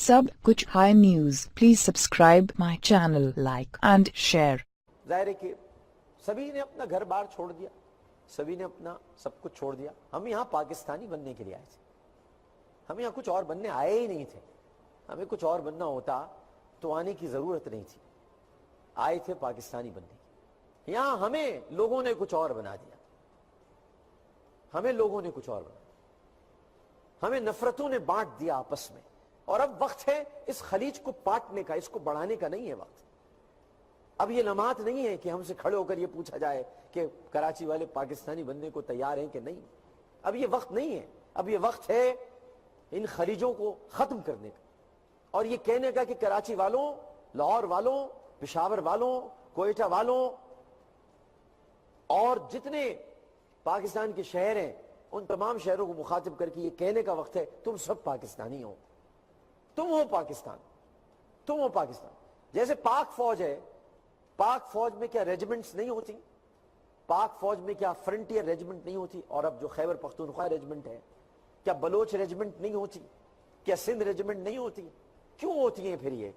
सब कुछ high news, please subscribe my channel, like and share. जाहिर है कि सभी ने अपना घर बार छोड़ दिया, सभी ने अपना सब कुछ छोड़ दिया। हम यहाँ पाकिस्तानी बनने के लिए आए थे, हम यहाँ कुछ और बनने आए ही नहीं थे। हमें कुछ और बनना होता तो आने की जरूरत नहीं थी, आए थे पाकिस्तानी बनने की। यहाँ हमें लोगों ने कुछ और बना दिया, हमें लोगों ने कुछ और बना दिया, हमें नफरतों ने बांट दिया आपस में। और अब वक्त है इस खलीज को पाटने का, इसको बढ़ाने का नहीं है वक्त। अब ये लम्हात नहीं है कि हमसे खड़े होकर ये पूछा जाए कि कराची वाले पाकिस्तानी बनने को तैयार हैं कि नहीं। अब ये वक्त नहीं है, अब ये वक्त है इन खलीजों को खत्म करने का और ये कहने का कि कराची वालों, लाहौर वालों, पेशावर वालों, कोयटा वालों और जितने पाकिस्तान के शहर हैं उन तमाम शहरों को मुखातिब करके ये कहने का वक्त है तुम सब पाकिस्तानी हो, तुम हो पाकिस्तान, तुम हो पाकिस्तान। जैसे पाक फौज है, पाक फौज में क्या रेजिमेंट्स नहीं होती? पाक फौज में क्या फ्रंटियर रेजिमेंट नहीं होती? और अब जो खैबर पख्तूनख्वा रेजिमेंट है, क्या बलोच रेजिमेंट नहीं होती? क्या सिंध रेजिमेंट नहीं होती? क्यों होती है फिर ये?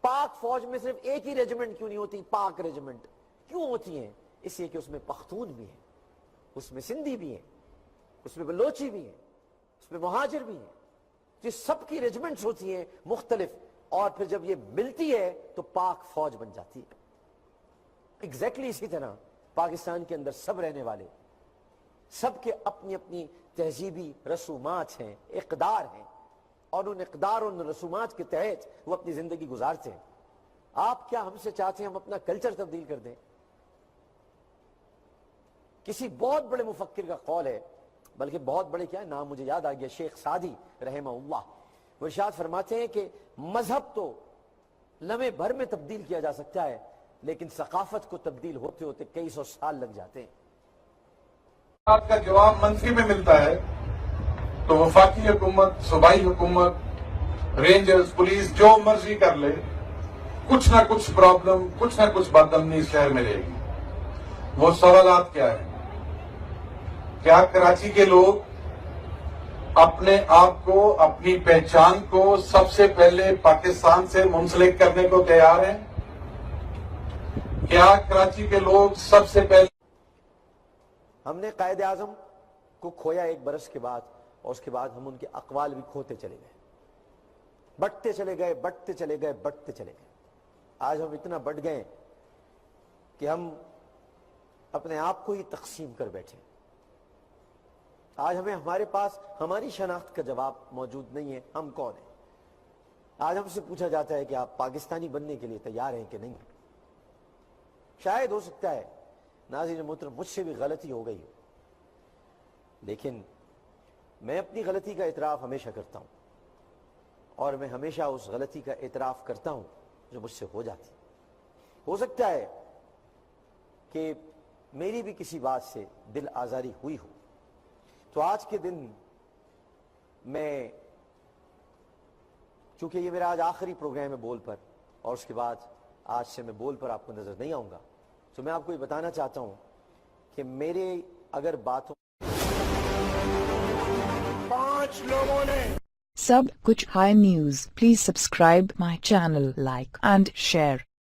पाक फौज में सिर्फ एक ही रेजिमेंट क्यों नहीं होती? पाक रेजिमेंट क्यों होती है? इसलिए कि उसमें पख्तून भी है, उसमें सिंधी भी है, उसमें बलोची भी है, उसमें मुहाजिर भी है। ये सबकी रेजिमेंट्स होती हैं मुख्तलिफ, और फिर जब ये मिलती है तो पाक फौज बन जाती है। एग्जैक्टली इसी तरह पाकिस्तान के अंदर सब रहने वाले, सबके अपनी अपनी तहजीबी रसूमात हैं, इक़दार हैं, और उन इक़दार और उन रसूमात के तहत वो अपनी जिंदगी गुजारते हैं। आप क्या हमसे चाहते हैं हम अपना कल्चर तब्दील कर दें? किसी बहुत बड़े मुफक्किर का कौल है, बल्कि बहुत बड़े क्या है, नाम मुझे याद आ गया, शेख सादी रहमहुल्लाह, वो इरशाद फरमाते हैं कि मजहब तो लम्हे भर में तब्दील किया जा सकता है, लेकिन सकाफत को तब्दील होते होते कई सौ साल लग जाते हैं। आपका जवाब मंत्री में मिलता है तो वफाकी हुकूमत, सूबाई हुकूमत, रेंजर्स, पुलिस जो मर्जी कर ले, कुछ ना कुछ प्रॉब्लम, कुछ ना कुछ बदअमनी शहर में रहेगी। वो सवालात क्या है? क्या कराची के लोग अपने आप को, अपनी पहचान को सबसे पहले पाकिस्तान से मुंसलिक करने को तैयार हैं? क्या कराची के लोग सबसे पहले? हमने कायदे आजम को खोया एक बरस के बाद, और उसके बाद हम उनके अकवाल भी खोते चले गए, बढ़ते चले गए, बढ़ते चले गए, बढ़ते चले गए। आज हम इतना बढ़ गए कि हम अपने आप को ही तकसीम कर बैठे। आज हमें, हमारे पास हमारी शनाख्त का जवाब मौजूद नहीं है, हम कौन हैं। आज हमसे पूछा जाता है कि आप पाकिस्तानी बनने के लिए तैयार हैं कि नहीं। शायद हो सकता है नाज़रीन मोहतरम मुझसे भी गलती हो गई हो, लेकिन मैं अपनी गलती का इतराफ हमेशा करता हूं, और मैं हमेशा उस गलती का इतराफ करता हूं जो मुझसे हो जाती। हो सकता है कि मेरी भी किसी बात से दिल आजारी हुई हो, तो आज के दिन मैं, चूंकि ये मेरा आज आखिरी प्रोग्राम है बोल पर, और उसके बाद आज से मैं बोल पर आपको नजर नहीं आऊंगा, तो मैं आपको ये बताना चाहता हूं कि मेरे अगर बातों 5 लोगों ने सब कुछ high news, please subscribe my channel, like and share.